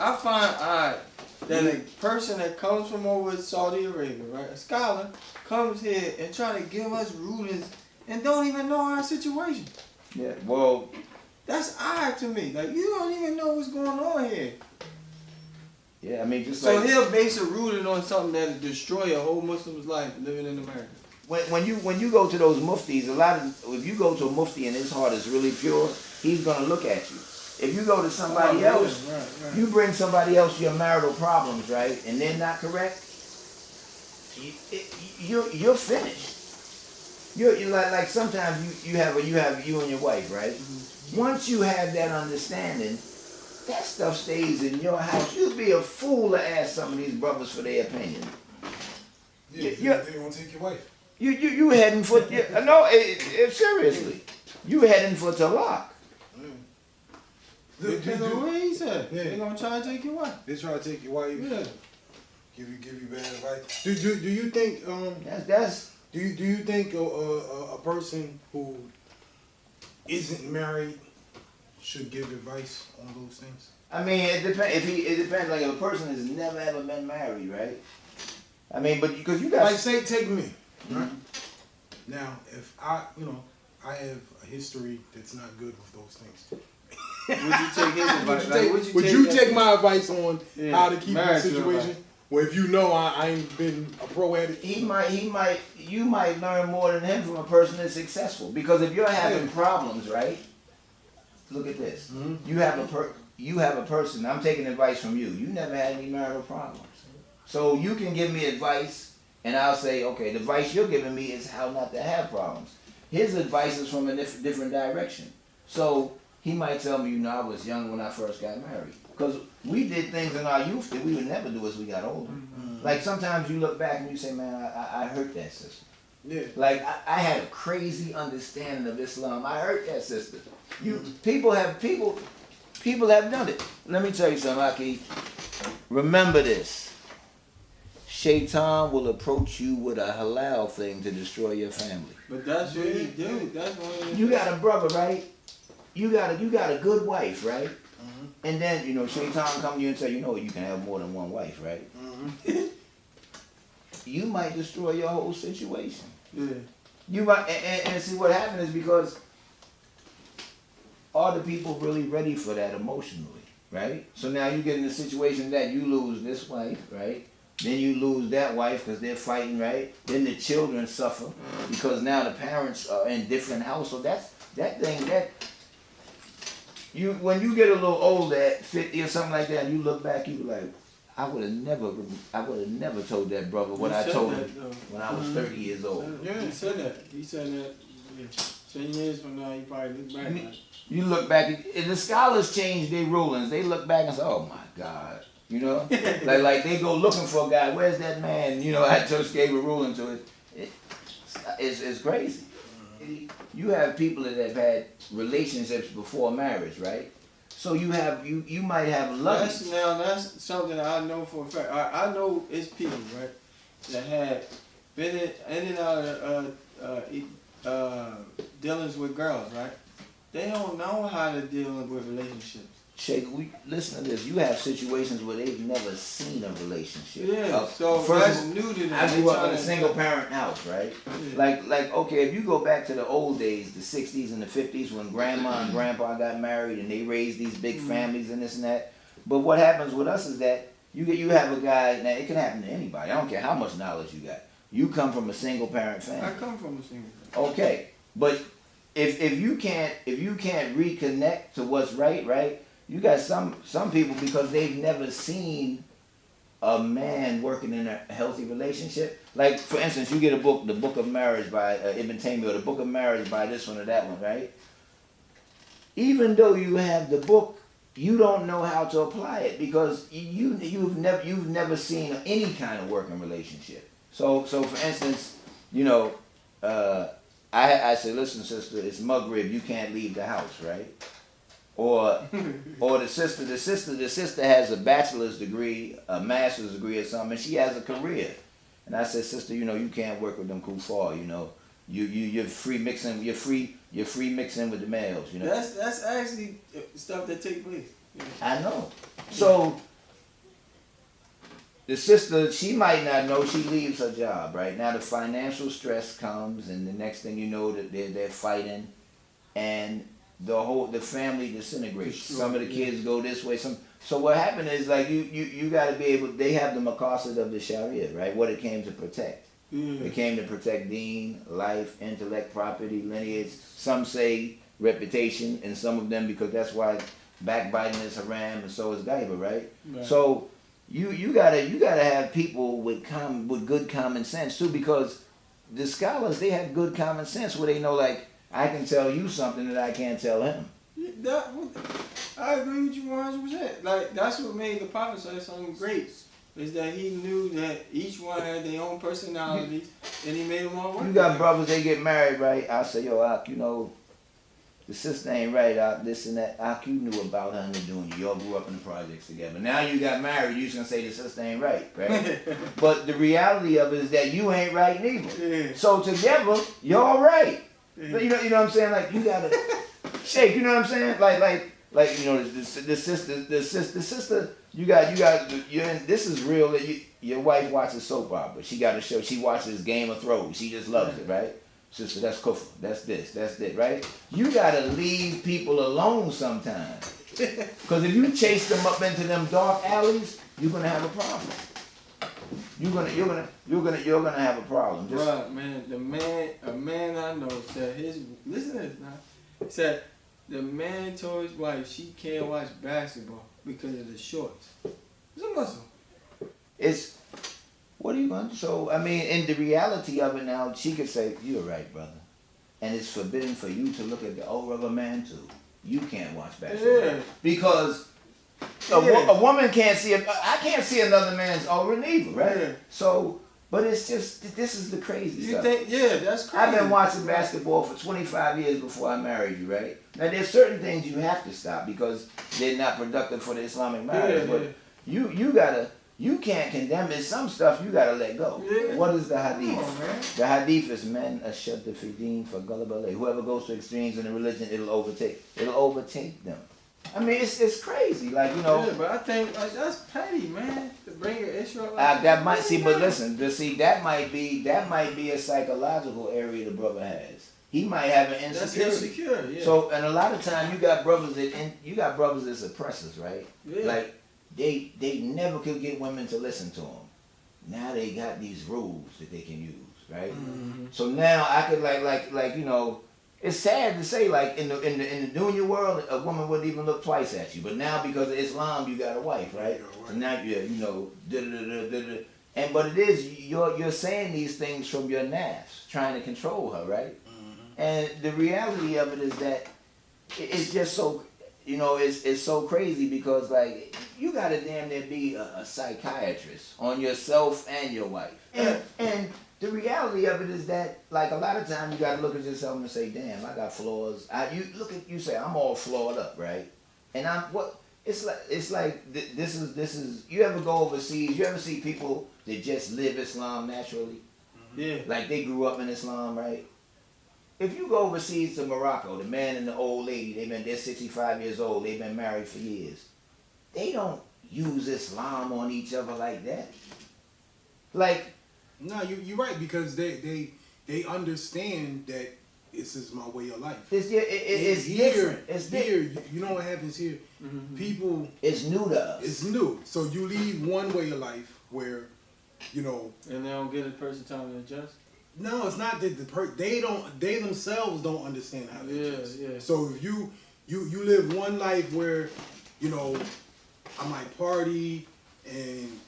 I find odd that a person that comes from over Saudi Arabia, right, a scholar, comes here and try to give us rulings and don't even know our situation. Yeah, well, that's odd to me. Like, you don't even know what's going on here. Yeah, I mean, just so like... he'll base a ruling on something that'll destroy a whole Muslim's life living in America. When you go to those muftis, if you go to a mufti and his heart is really pure, he's going to look at you. If you go to somebody else, right. You bring somebody else your marital problems, right, and they're not correct, you're finished. You're like sometimes you have you and your wife, right? Mm-hmm. Once you have that understanding, that stuff stays in your house. You'd be a fool to ask some of these brothers for their opinion. Yeah, they won't take your wife. You heading for no, seriously, you heading for talaq. Depends on what he said. Yeah. They're gonna try to take your wife. They try to take your wife. Yeah. Give you bad advice. Do you think do you think a person who isn't married should give advice on those things? I mean, it depends. It depends. Like, if a person has never ever been married, right? I mean, but because you guys like take me. Right? Now, if I have a history that's not good with those things. Would you take his advice? Would you take my advice on how to keep the situation? Well, if you know I ain't been a pro at it. You might learn more than him from a person that's successful. Because if you're having problems, right? Look at this. Mm-hmm. You have a person. I'm taking advice from you. You never had any marital problems, so you can give me advice, and I'll say, okay, the advice you're giving me is how not to have problems. His advice is from a different direction. So he might tell me, I was young when I first got married. Because we did things in our youth that we would never do as we got older. Mm-hmm. Like sometimes you look back and you say, man, I hurt that sister. Yeah. Like I had a crazy understanding of Islam. I hurt that sister. People have done it. Let me tell you something, Aki. Remember this. Shaitan will approach you with a halal thing to destroy your family. But that's what he do. That's what you got a brother, right? You got a good wife, right? Mm-hmm. And then, Shaitan come to you and say, you can have more than one wife, right? Mm-hmm. You might destroy your whole situation. Yeah. You might, and see what happened is because are the people really ready for that emotionally, right? So now you get in a situation that you lose this wife, right? Then you lose that wife because they're fighting, right? Then the children suffer because now the parents are in different households. When you get a little older, at 50 or something like that, and you look back, you be like, I would have never told that brother what I told him when I was 30 years old. Yeah, he said that. He said that. Yeah. 10 years from now, you probably look back. You look back, and the scholars change their rulings. They look back and say, "Oh my God," like they go looking for a guy. Where's that man? I just gave a ruling to it. It's crazy. You have people that have had relationships before marriage, right? So you might have love. That's something I know for a fact. I know it's people, right, that had been in and out of dealings with girls, right? They don't know how to deal with relationships. Sheikh, listen to this. You have situations where they've never seen a relationship. Yeah. So that's new to them. I grew up in a single parent house, right? Yeah. Like okay, if you go back to the old days, the 60s and the 50s, when grandma and grandpa got married and they raised these big families and this and that. But what happens with us is that you have a guy. Now it can happen to anybody. I don't care how much knowledge you got. You come from a single parent family. I come from a single parent. Okay, but if you can't reconnect to what's right. You got some people because they've never seen a man working in a healthy relationship. Like, for instance, you get a book, The Book of Marriage by Ibn Taymiyyah, or The Book of Marriage by this one or that one, right? Even though you have the book, you don't know how to apply it because you've never seen any kind of working relationship. So for instance, I say, listen, sister, it's Maghrib, you can't leave the house, right? Or the sister has a bachelor's degree, a master's degree or something, and she has a career. And I said, sister, you can't work with them kuffar, you're free mixing with the males, That's actually stuff that takes place. I know. So the sister, she might not know, she leaves her job, right? Now the financial stress comes, and the next thing you know that they're fighting, and the family disintegrates. Some of the kids go this way, so what happened is like you gotta be able, they have the maqasid of the Sharia, right? What it came to protect. It came to protect deen, life, intellect, property, lineage. Some say reputation, and some of them, because that's why backbiting is haram and so is gaiba, right? So you gotta have people with good common sense too, because the scholars, they have good common sense where they know, like, I can tell you something that I can't tell him. I agree with you 100%. Like, that's what made the Prophet something great, is that he knew that each one had their own personalities, and he made them all work. You got brothers, they get married, right? I say, yo, Ak, you know, the sister ain't right, Ak, this and that. Ak, you knew about her and the doing. Y'all grew up in the projects together. Now you got married, you just gonna say the sister ain't right? But the reality of it is that you ain't right neither. So together, y'all right. You know what I'm saying? Like, you gotta shake, you know what I'm saying? Like you know, the sister, you got this is real. That your wife watches soap opera. She got a show. She watches Game of Thrones. She just loves it, right? Sister, that's kufr. That's this. That's it, right? You gotta leave people alone sometimes. Because if you chase them up into them dark alleys, you're gonna have a problem. You're gonna have a problem. Bruh, man, a man I know said listen to this now. He said the man told his wife she can't watch basketball because of the shorts. It's a Muslim. What are you going to do? So, I mean, in the reality of it now, she could say, you're right, brother. And it's forbidden for you to look at the aura of a man too. You can't watch basketball. Because a woman can't see, I can't see another man's aura neither, right? Yeah. So, but it's just, this is the crazy stuff. That's crazy. I've been watching basketball for 25 years before I married you, right? Now, there's certain things you have to stop because they're not productive for the Islamic marriage. But you can't condemn it. Some stuff you gotta let go. Yeah. What is the hadith? The hadith is men ashadda fi din fa ghalaba alayh. Whoever goes to extremes in the religion, it'll overtake them. I mean, it's crazy, like, you know. Yeah, but I think that's petty, man. To bring an issue up that might see, but listen, that might be a psychological area the brother has. He might have an insecurity. That's insecure, yeah. So, and a lot of time you got brothers that's oppressors, right? Yeah. Like they never could get women to listen to them. Now they got these rules that they can use, right? Mm-hmm. So now I could like you know. It's sad to say, like, in the dunya world, a woman wouldn't even look twice at you. But now, because of Islam, you got a wife, right? So now, you know, but it is, you're saying these things from your nafs, trying to control her, right? Mm-hmm. And the reality of it is that it's just so, you know, it's so crazy because, like, you gotta damn near be a psychiatrist on yourself and your wife. And the reality of it is that, like, a lot of times you gotta look at yourself and say, damn, I got flaws. You say, I'm all flawed up, right? And this is, you ever go overseas, you ever see people that just live Islam naturally? Yeah. Like, they grew up in Islam, right? If you go overseas to Morocco, the man and the old lady, they're 65 years old, they've been married for years. They don't use Islam on each other like that. Like, no, you're right, because they understand that this is my way of life. It's here, different. It's here. You know what happens here? Mm-hmm. People. It's new to us. It's new. So you leave one way of life where, you know. And they don't give the person time to adjust. No, it's not that they themselves don't understand how to adjust. Yeah. So if you live one life where, you know, I might party and,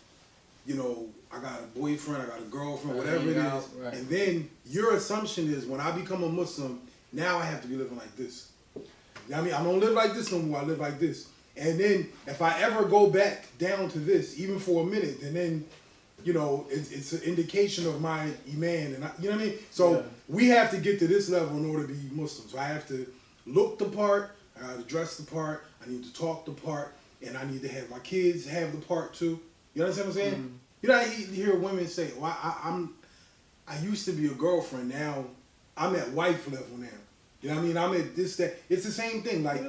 you know, I got a boyfriend, I got a girlfriend, whatever it is. Right. And then your assumption is when I become a Muslim, now I have to be living like this. You know what I mean? I don't live like this no more, I live like this. And then if I ever go back down to this, even for a minute, then you know, it's an indication of my iman. And you know what I mean? So we have to get to this level in order to be Muslims. So I have to look the part, I got to dress the part, I need to talk the part, and I need to have my kids have the part too. You understand what I'm saying? Mm-hmm. You know, I hear women say, well, I used to be a girlfriend, now I'm at wife level now. You know what I mean? I'm at this, that. It's the same thing. Like,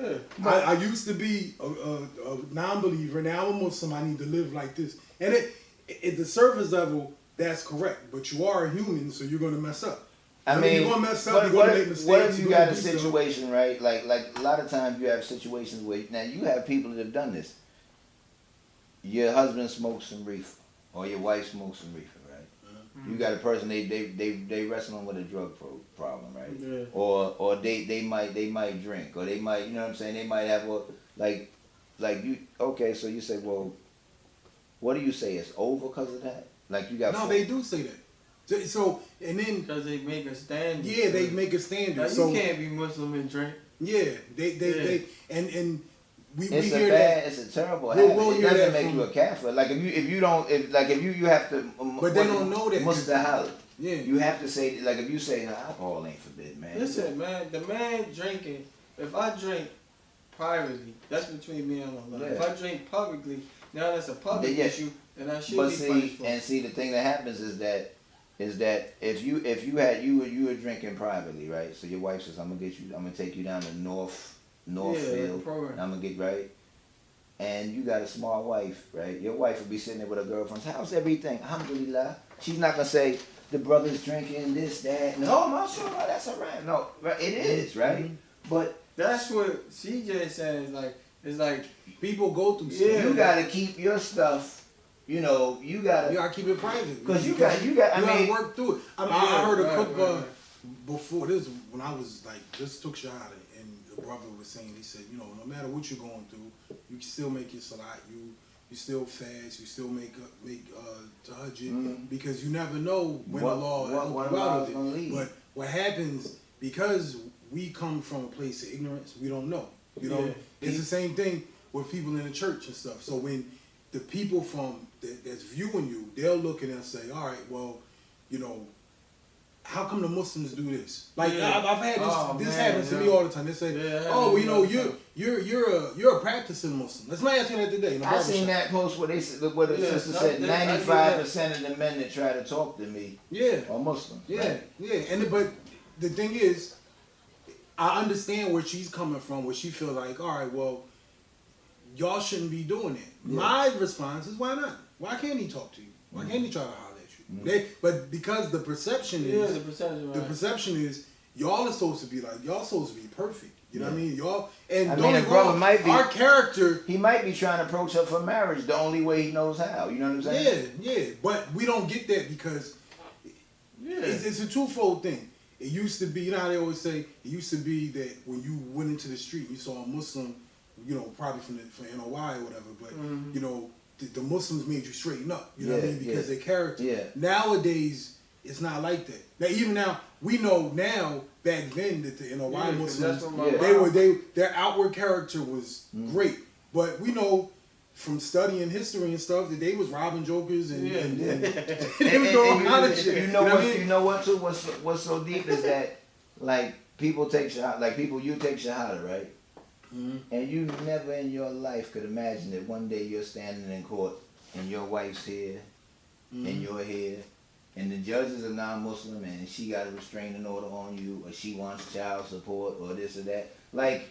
I used to be a non-believer, now I'm a Muslim, I need to live like this. And at the surface level, that's correct. But you are a human, so you're gonna mess up. I mean, you're gonna mess up. You're gonna make mistakes. What if you got a situation, right? Like a lot of times you have situations where now you have people that have done this. Your husband smokes some reefer, or your wife smokes some reefer, right? Mm-hmm. You got a person they wrestling with a drug problem, right? Yeah. Or they might drink, or they might, you know what I'm saying? They might have like you. Okay, so you say, well, what do you say? It's over because of that? Like you got? No, they do say that. So and then because they make a standard. Yeah, they make a standard. Now, so you can't be Muslim and drink. Yeah, they and. We it's hear a bad, it's a terrible habit. It doesn't make you a Catholic. Like if you have to. But they don't know that. Mustahil. Yeah. You have to say, like if you say alcohol ain't forbidden, man. Listen, man, the man drinking. If I drink privately, that's between me and Allah. Yeah. If I drink publicly, now that's a public issue, and I should be punished for it. And see, the thing that happens is that if you were drinking privately, right? So your wife says, I'm gonna take you down to Northfield, and I'm gonna get right. And you got a smart wife, right? Your wife will be sitting there with her girlfriends. How's everything? Alhamdulillah. She's not gonna say the brother's drinking this, that. No, mashallah, that's alright. No, right? It is, right? Mm-hmm. But that's what CJ says. It's like people go through stuff. You gotta keep your stuff. You gotta keep it private because you gotta work through it. I heard a cook before this when I was like just took shahada. The brother was saying, he said, no matter what you're going through, you can still make your salat, you still fast, you still make tahajjud, because you never know when Allah will help you out of it. But what happens, because we come from a place of ignorance, we don't know. It's the same thing with people in the church and stuff. So when the people that's viewing you, they'll look at it and say, all right, well, how come the Muslims do this? Like I've had this happens to me all the time. They say, you're a practicing Muslim. That's my answer that today. I seen that post where the sister said 95% of the men that try to talk to me are Muslims. Yeah, right? But the thing is, I understand where she's coming from. Where she feel like, all right, well, y'all shouldn't be doing it. Yeah. My response is, why not? Why can't he talk to you? Why can't he try to holler at you? Mm-hmm. But because the perception is y'all are supposed to be like, y'all supposed to be perfect. You know what I mean? Y'all our character. He might be trying to approach her for marriage the only way he knows how. You know what I'm saying? Yeah. But we don't get that because it's a twofold thing. It used to be, how they always say, it used to be that when you went into the street, you saw a Muslim, probably from NOI or whatever, but the Muslims made you straighten up, you know what I mean? Because their character. Yeah. Nowadays, it's not like that. Now, even now, we know now, back then, that the NOI Muslims, their outward character was great. But we know from studying history and stuff that they was robbing jokers and they was doing all kind of shit. You know what too? What's so deep is that, like, people take shahada, you take shahada, right? Mm-hmm. And you never in your life could imagine that one day you're standing in court and your wife's here and you're here and the judge is a non-Muslim and she got a restraining order on you or she wants child support or this or that. Like,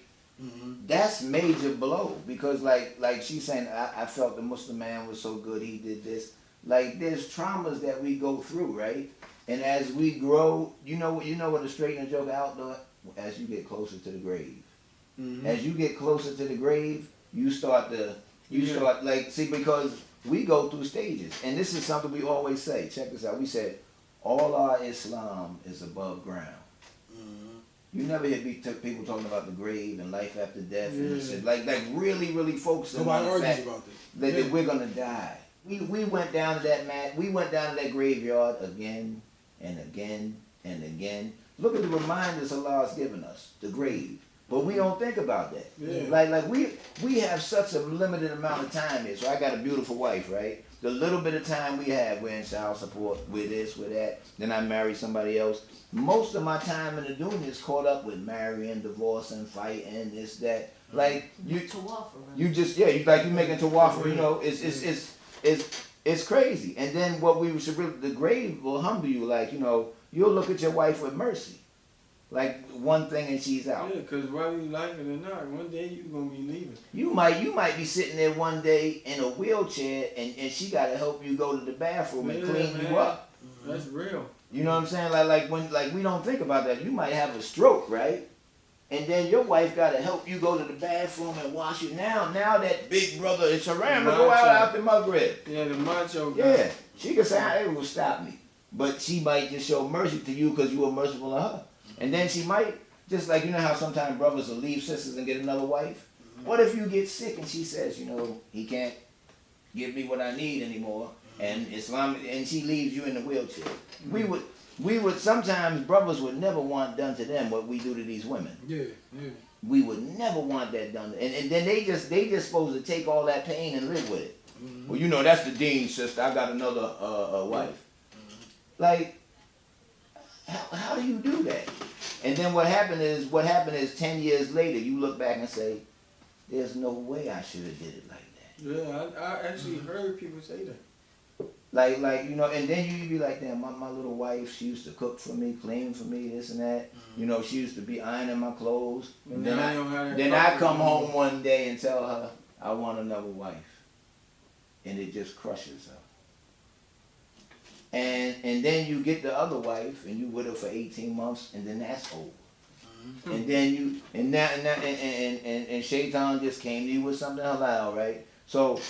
that's major blow because like she's saying, I felt the Muslim man was so good, he did this. Like, there's traumas that we go through, right? And as we grow, you know what a straightening joke out there? As you get closer to the grave. Mm-hmm. As you get closer to the grave, you start because we go through stages. And this is something we always say. Check this out. We said, all our Islam is above ground. Mm-hmm. You never hear people talking about the grave and life after death and this shit. Like really, really focusing on the fact that we're gonna die. We went down to that we went down to that graveyard again and again and again. Look at the reminders Allah's given us, the grave. But we don't think about that. Yeah. Like we have such a limited amount of time here. So I got a beautiful wife, right? The little bit of time we have, we're in child support, with this, with that. Then I marry somebody else. Most of my time in the dunya is caught up with marrying, divorcing, fighting, this, that. Like you making tawafa, it's crazy. And then what we should the grave will humble you, like, you'll look at your wife with mercy. like one thing and she's out. Yeah, because whether you like it or not, one day you're going to be leaving. You might be sitting there one day in a wheelchair and she got to help you go to the bathroom and clean you up. That's real. You know what I'm saying? Like we don't think about that. You might have a stroke, right? And then your wife got to help you go to the bathroom and wash you. Now that big brother is around to go out the Maghrib. Yeah, the macho guy. Yeah, she can say, it will stop me. But she might just show mercy to you because you were merciful to her. And then she might, just like, you know how sometimes brothers will leave sisters and get another wife? What if you get sick and she says, he can't give me what I need anymore, and and she leaves you in the wheelchair? We would sometimes, brothers would never want done to them what we do to these women. Yeah. We would never want that done. And then they just supposed to take all that pain and live with it. Well, that's the dean's sister. I got another wife. Like, how do you do that? And then what happened is 10 years later, you look back and say, there's no way I should have did it like that. Yeah, I actually heard people say that. Like, and then you be like, damn, my little wife, she used to cook for me, clean for me, this and that. She used to be ironing my clothes. And then I come home one day and tell her, I want another wife. And it just crushes her. And then you get the other wife, and you with her for 18 months, and then that's over. And then and Shaitan just came to you with something halal, right? So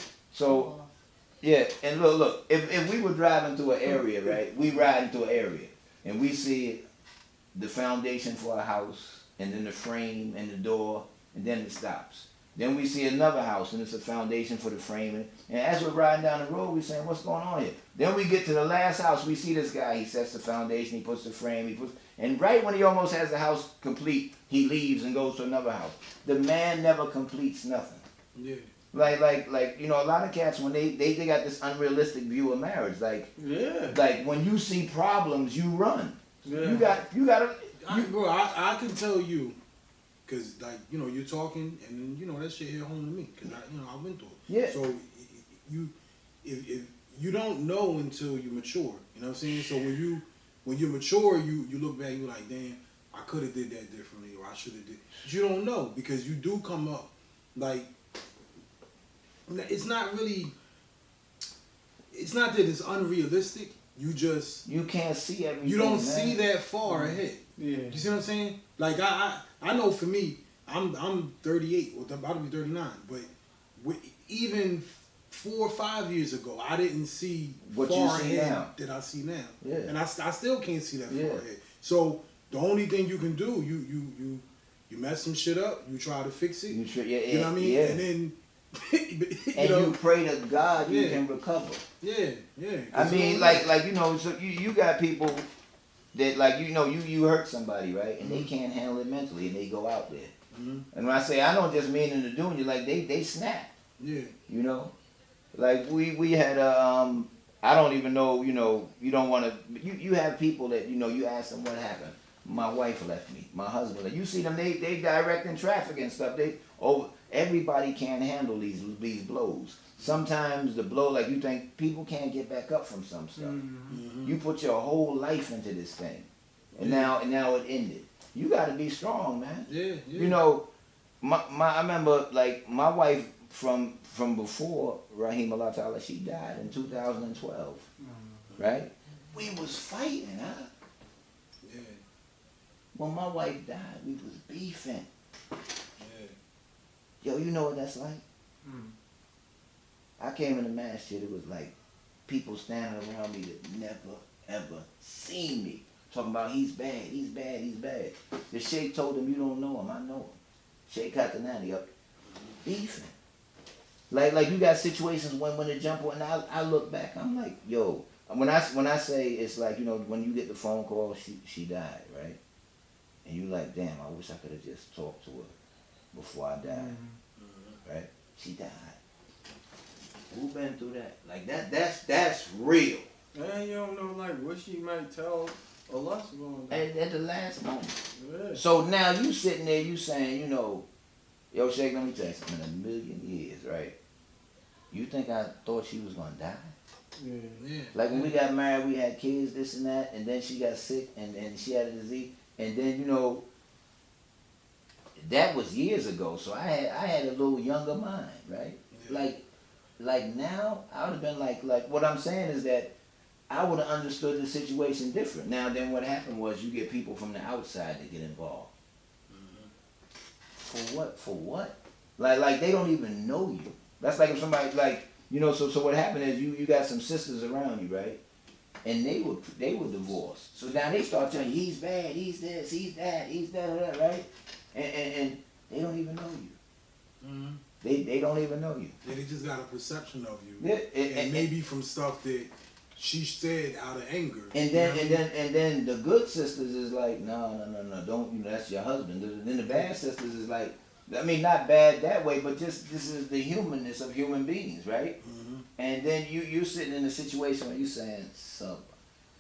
yeah, and look, if we were driving through an area, right? We ride into an area, and we see the foundation for a house, and then the frame and the door, and then it stops. Then we see another house, and it's a foundation for the framing. And as we're riding down the road, we're saying, what's going on here? Then we get to the last house. We see this guy. He sets the foundation. He puts the frame. And right when he almost has the house complete, he leaves and goes to another house. The man never completes nothing. Yeah. Like a lot of cats, when they got this unrealistic view of marriage. Like when you see problems, you run. Yeah. You gotta. Bro, I can tell you. Cause you're talking, and then that shit hit home to me. Cause I went through it. Yeah. So if you don't know until you mature, you know what I'm saying. So when you mature, you look back, you're like, damn, I could have did that differently, or I should have did. But you don't know because you do come up like it's not really. It's not that it's unrealistic. You can't see everything. You don't see that far ahead. Yeah. You see what I'm saying? Like I know for me, I'm 38, or about to be 39, but even 4 or 5 years ago, I didn't see what far you see ahead now. that I see now. Yeah. And I still can't see that far ahead. So the only thing you can do, you mess some shit up, you try to fix it. You know what I mean? Yeah. And then you pray to God you can recover. Yeah. I mean, so you got people that you hurt somebody, right? And they can't handle it mentally, and they go out there. And when I say, I don't just mean in the doing, you like they snap. Yeah. Like we had I don't even know, you don't want to. You have people that you ask them what happened. My wife left me. My husband left. You see them, they directing traffic and stuff. Everybody can't handle these blows. Sometimes the blow, like you think people can't get back up from some stuff. You put your whole life into this thing, and now it ended. You got to be strong, man. Yeah. I remember like my wife from before Rahim Allah Ta'ala, she died in 2012, right? We was fighting, huh? Yeah. When my wife died, we was beefing. Yeah. Yo, you know what that's like? I came in the masjid, it was like people standing around me that never, ever seen me. Talking about he's bad, he's bad, he's bad. The sheikh told him, you don't know him, I know him. Sheikh Hatanani up beefing. Like you got situations when the jump, and I look back, I'm like, yo, when I say it's like, when you get the phone call, she died, right? And you like, damn, I wish I could have just talked to her before I died. Right? She died. Who been through that? Like that's real. And you don't know like what she might tell Allah subhanahu wa ta'ala. At the last moment. Yeah. So now you sitting there, you saying, yo, Sheikh, let me tell you something. In a million years, right? You think I thought she was gonna die? Yeah. Like when we got married, we had kids, this and that, and then she got sick and she had a disease. And then, you know, that was years ago, so I had a little younger mind, right? Yeah. Like now, I would have been like what I'm saying is that I would have understood the situation different. Now then what happened was you get people from the outside to get involved. For what? For what? Like they don't even know you. That's like if somebody like, you know, so what happened is you got some sisters around you, right? And they were divorced. So now they start telling you he's bad, he's this, he's that, right? And they don't even know you. Mm-hmm. They don't even know you. Yeah, they just got a perception of you. Yeah, and maybe from stuff that she said out of anger. And then the good sisters is like, no, don't, you know, that's your husband. Then the bad sisters is like, I mean, not bad that way, but just this is the humanness of human beings, right? Mm-hmm. And then you're sitting in a situation where you're saying, so,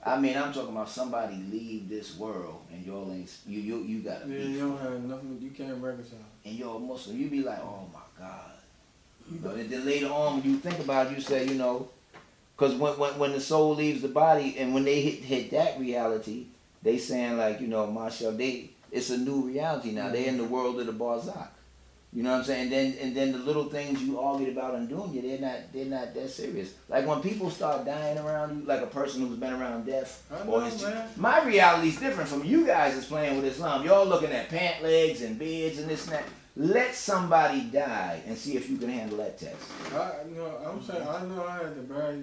I mean, I'm talking about somebody leave this world and y'all ain't, you gotta be. Yeah, you don't have nothing, you can't reconcile. And you're a Muslim, you be like, oh my God. You know, and then later on, when you think about it, you say, you know, because when the soul leaves the body and when they hit that reality, they saying like, you know, mashallah, it's a new reality now. They're in the world of the barzakh. You know what I'm saying? And then the little things you argued about in dunya, they're not that serious. Like when people start dying around you, like a person who's been around death, my reality's different from you guys is playing with Islam. Y'all looking at pant legs and beards and this and that. Let somebody die and see if you can handle that test. I'm saying I know I had to bury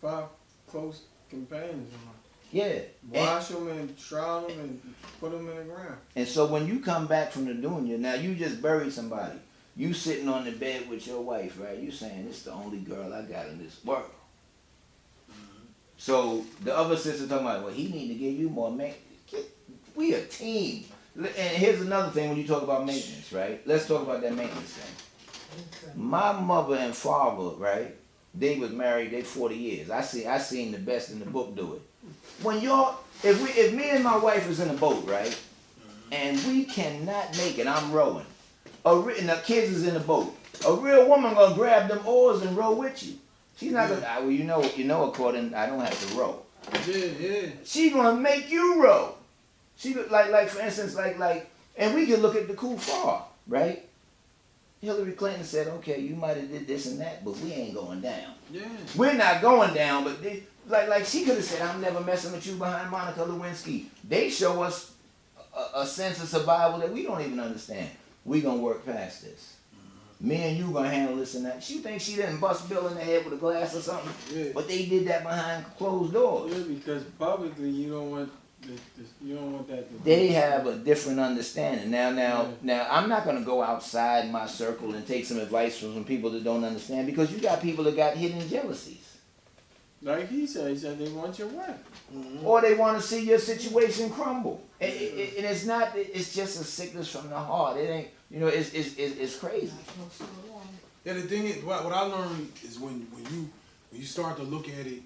5 close companions of mine. Yeah. Wash them and shroud them and put them in the ground. And so when you come back from the dunya, now you just buried somebody. You sitting on the bed with your wife, right? You saying, this is the only girl I got in this world. Mm-hmm. So the other sister talking about, well, he need to give you more maintenance. We a team. And here's another thing when you talk about maintenance, right? Let's talk about that maintenance thing. My mother and father, right? They was married, they 40 years. I seen the best in the book do it. When if me and my wife is in a boat, right? And we cannot make it, I'm rowing. And the kids is in the boat. A real woman gonna grab them oars and row with you. She's not gonna, well, you know, according, I don't have to row. Yeah. She gonna make you row. She like for instance, like, and we can look at the kuffar, right? Hillary Clinton said, okay, you might have did this and that, but we ain't going down. Yeah. We're not going down, but like she could have said, I'm never messing with you behind Monica Lewinsky. They show us a sense of survival that we don't even understand. We gonna work past this. Me and you gonna handle this and that. She thinks she didn't bust Bill in the head with a glass or something, but they did that behind closed doors. Yeah, because publicly you don't want that to they have a different understanding. Now, I'm not going to go outside my circle and take some advice from some people that don't understand because you got people that got hidden jealousies. Like he said they want your wife. Mm-hmm. Or they want to see your situation crumble. And it's not, it's just a sickness from the heart. It ain't, you know, it's crazy. Yeah, the thing is, what I learned is when you start to look at it,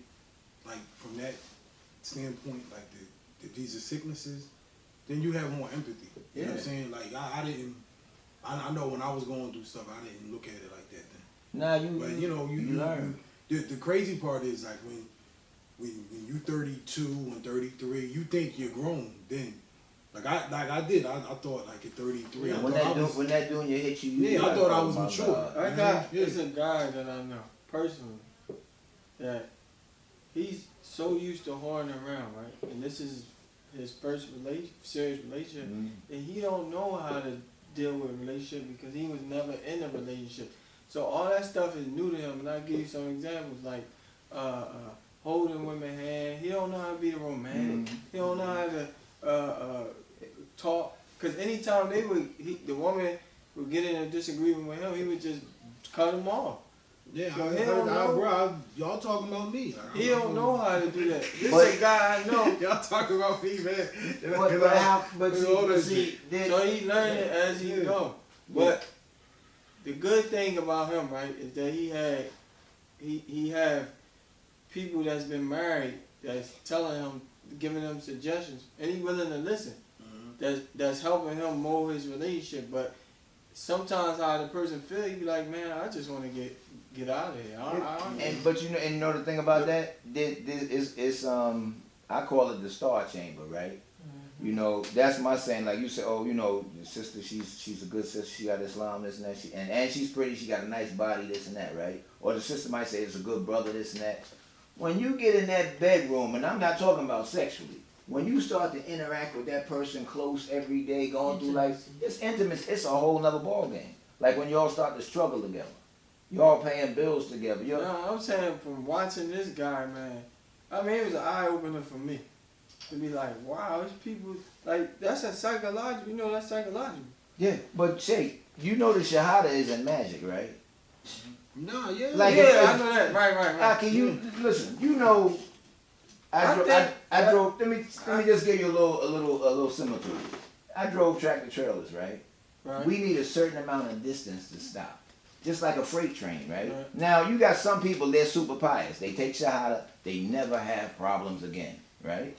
like from that standpoint, like these are sicknesses, then you have more empathy. You know what I'm saying? Like I know when I was going through stuff, I didn't look at it like that then. But you learn. The crazy part is like when you 32 and 33, you think you're grown then. Like I did. I thought like at 33. Yeah, when that doing you hit you. Yeah, I thought I was mature. There's a guy that I know personally that he's so used to whoring around, right? And this is his first serious relationship, and he don't know how to deal with a relationship because he was never in a relationship. So all that stuff is new to him, and I'll give you some examples like holding women's hand. He don't know how to be romantic. He don't know how to talk. Because anytime the woman would get in a disagreement with him, he would just cut him off. Yeah, so bro, y'all talking about me. He don't know how to do that. This is a guy I know. Y'all talking about me, man. So he learned it as he go. But the good thing about him, right, is that he have people that's been married that's telling him, giving him suggestions, and he willing to listen. That's helping him mold his relationship. But sometimes how the person feel, you be like, man, I just want to get out of here. But you know the thing about that, this I call it the star chamber, right? You know, that's my saying. Like you said, oh, you know, the sister, she's a good sister. She got Islam, this and that. And she's pretty. She got a nice body, this and that, right? Or the sister might say it's a good brother, this and that. When you get in that bedroom, and I'm not talking about sexually, when you start to interact with that person close every day, going through life, it's intimate. It's a whole nother ball game. Like when y'all start to struggle together, y'all paying bills together. No, I'm saying from watching this guy, man. I mean, it was an eye opener for me. To be like, wow, there's people, like, that's a psychological, you know, that's psychological. Yeah, but Shay, you know the Shahada isn't magic, right? No, yeah. Like yeah, I know that. Right. Can you listen? You know, I drove. Let me just give you a little similitude. I drove tractor trailers, right? Right. We need a certain amount of distance to stop, just like a freight train, right? Now you got some people, they're super pious. They take Shahada, they never have problems again, right?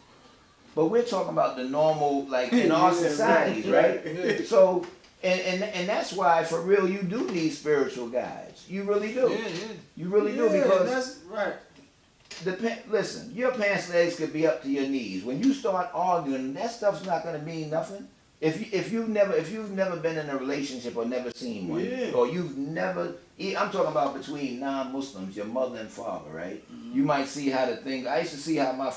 But we're talking about the normal, like in our societies, right? So, and that's why, for real, you do need spiritual guides. You really do. Yeah. You really do, because that's right. Listen, your pants legs could be up to your knees. When you start arguing, that stuff's not gonna mean nothing. If you've never been in a relationship or never seen one, or you've never, I'm talking about between non-Muslims, your mother and father, right? Mm-hmm. You might see how the thing. I used to see how my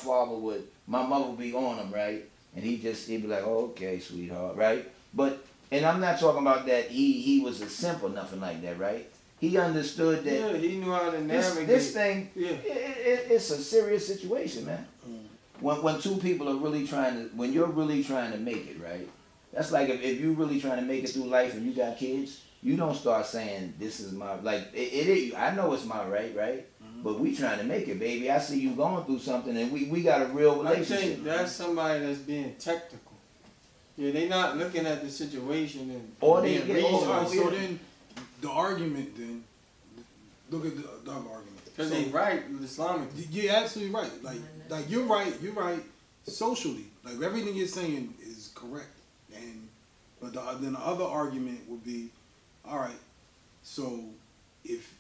mother would be on him, right? And he'd be like, oh, okay, sweetheart, right? But, and I'm not talking about that he was a simp or nothing like that, right? He understood that. Yeah, he knew how to navigate. This thing, yeah. It's a serious situation, man. Mm. When two people are really when you're really trying to make it, right? That's like if you're really trying to make it through life and you got kids, you don't start saying, this is my, like, I know it's my right? Mm-hmm. But we trying to make it, baby. I see you going through something and we got a real relationship. I think that's somebody that's being technical. Yeah, they not looking at the situation and being reasonable. So then, the argument then, look at the other argument. Because they right, Islamic. You're absolutely right. Like you're right socially. Like everything you're saying is correct. But then the other argument would be, all right, so if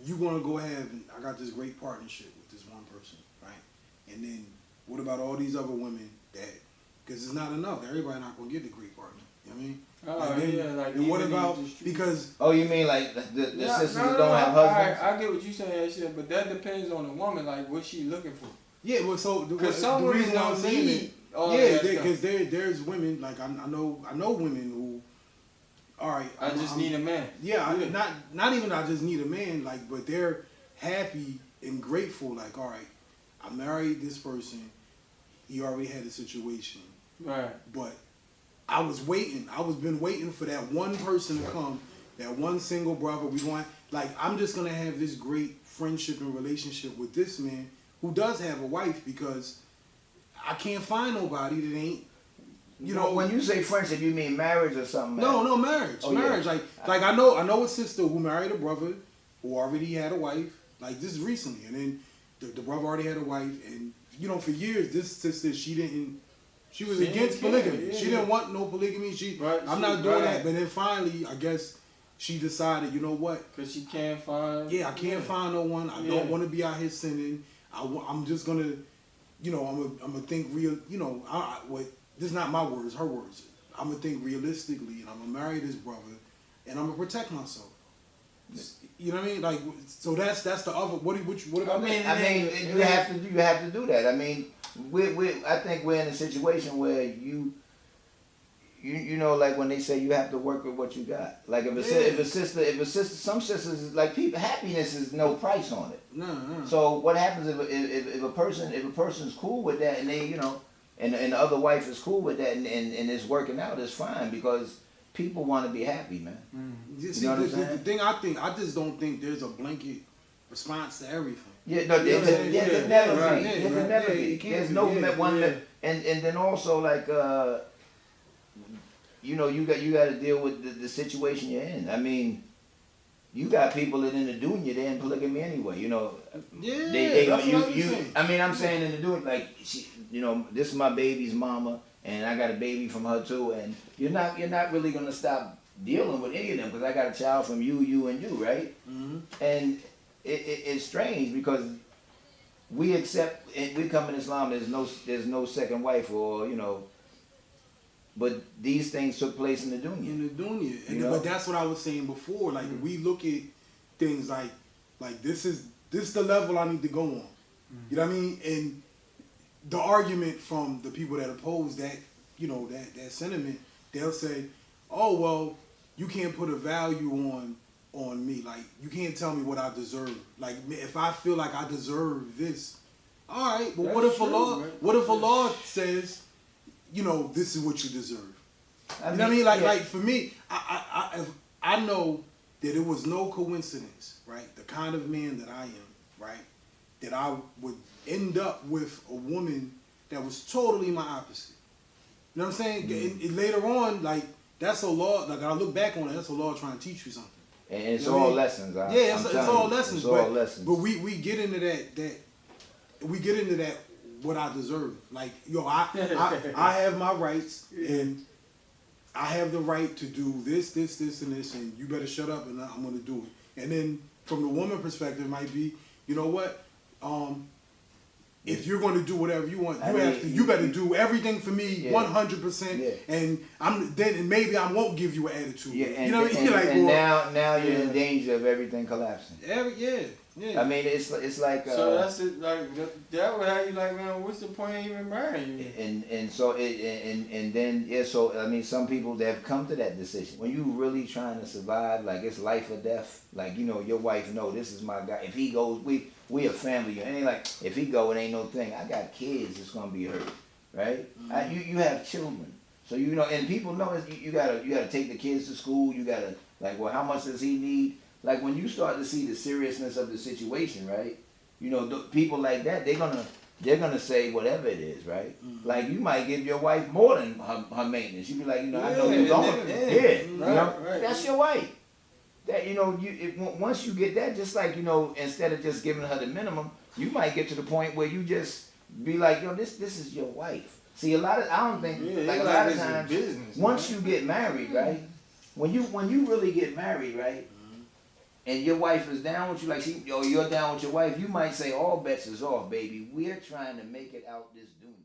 you want to go ahead and I got this great partnership with this one person, right? And then what about all these other women that, because it's not enough. Everybody not going to get the great partner. You know what I mean? And what about, because... Oh, you mean like the sisters that don't have husbands? I get what you're saying, but that depends on the woman, like what she looking for. Yeah, well, so the reason why I'm saying it, because there's women, like I know women who, all right, I just need a man. Yeah, not even I just need a man, like, but they're happy and grateful, like, all right, I married this person, he already had a situation, right? But I was been waiting for that one person to come, that one single brother. I'm just gonna have this great friendship and relationship with this man who does have a wife, because I can't find nobody that ain't, you know. When you say friendship, you mean marriage or something? No, marriage. Oh, marriage. Yeah. Like I know a sister who married a brother who already had a wife. Like this is recently, and then the brother already had a wife, and you know, for years this sister she was against polygamy. She didn't want no polygamy. I'm not doing that. But then finally, I guess she decided, you know what? Because she can't find. Yeah, I can't find no one. I don't want to be out here sinning. I'm just gonna, you know, I'm gonna think real. You know, this is not my words, her words. I'm gonna think realistically, and I'm gonna marry this brother, and I'm gonna protect myself. You know what I mean? Like, so that's the other. What about that? I mean, you have to do that. I mean, I think we're in a situation where you know, like when they say you have to work with what you got. Like if a sister, some sisters is like happiness is no price on it. No. So what happens if a person's cool with that, and they, you know, and the other wife is cool with that, and it's working out, it's fine, because people want to be happy, man. You know what I'm saying? The thing I just don't think there's a blanket response to everything. Yeah, no, there could never be. There's no one, and then also like. You know, you got to deal with the situation you're in. I mean, you got people that in the dunya, they're in polygamy anyway. You know, I'm saying in the dunya, like, you know, this is my baby's mama, and I got a baby from her too, and you're not really gonna stop dealing with any of them, because I got a child from you, and you, right? Mm-hmm. And it's strange because we come in Islam. There's no second wife, or you know. but these things took place in the dunya. In the dunya. You know? But that's what I was saying before. Like, we look at things like this is the level I need to go on. You know what I mean? And the argument from the people that oppose that, you know, that sentiment, they'll say, oh, well, you can't put a value on me. Like, you can't tell me what I deserve. Like, if I feel like I deserve this, all right, but That's what if true, what if Allah says, you know, this is what you deserve? You know what I mean? Like for me, I know that it was no coincidence, right? The kind of man that I am, right? That I would end up with a woman that was totally my opposite. You know what I'm saying? And later on, like, that's Allah, like, I look back on it, that's Allah trying to teach you something. And it's You know what I all mean? lessons. Yeah, it's all lessons. It's all lessons. But we get into that what I deserve. Like, yo, I have my rights, and I have the right to do this, and this, and you better shut up, and I'm gonna do it. And then from the woman perspective, it might be, you know what? If you're going to do whatever you want, you better do everything for me 100%, and then maybe I won't give you an attitude. Yeah, and, you know what I mean? And now you're in danger of everything collapsing. Yeah. I mean, it's like. So that's it. Like that would have you like, man. What's the point of even marrying you? And then So I mean, some people that have come to that decision. When you really trying to survive, like it's life or death. Like, you know, your wife know this is my guy. If he goes, we a family. It ain't like if he go, it ain't no thing. I got kids. It's gonna be hurt, right? You have children, so you know, and people know you gotta take the kids to school. You gotta like, well, how much does he need? Like, when you start to see the seriousness of the situation, right? You know, people like that, they're gonna say whatever it is, right? Mm-hmm. Like, you might give your wife more than her maintenance. You be like, you know, I know you're going. You know, that's your wife. That, you know, once you get that, just like, you know, instead of just giving her the minimum, you might get to the point where you just be like, yo, this is your wife. See, I don't think, like a lot of times, once you get married, right? When you really get married, right? And your wife is down with you, like you're down with your wife, you might say, all bets is off, baby. We're trying to make it out this doom.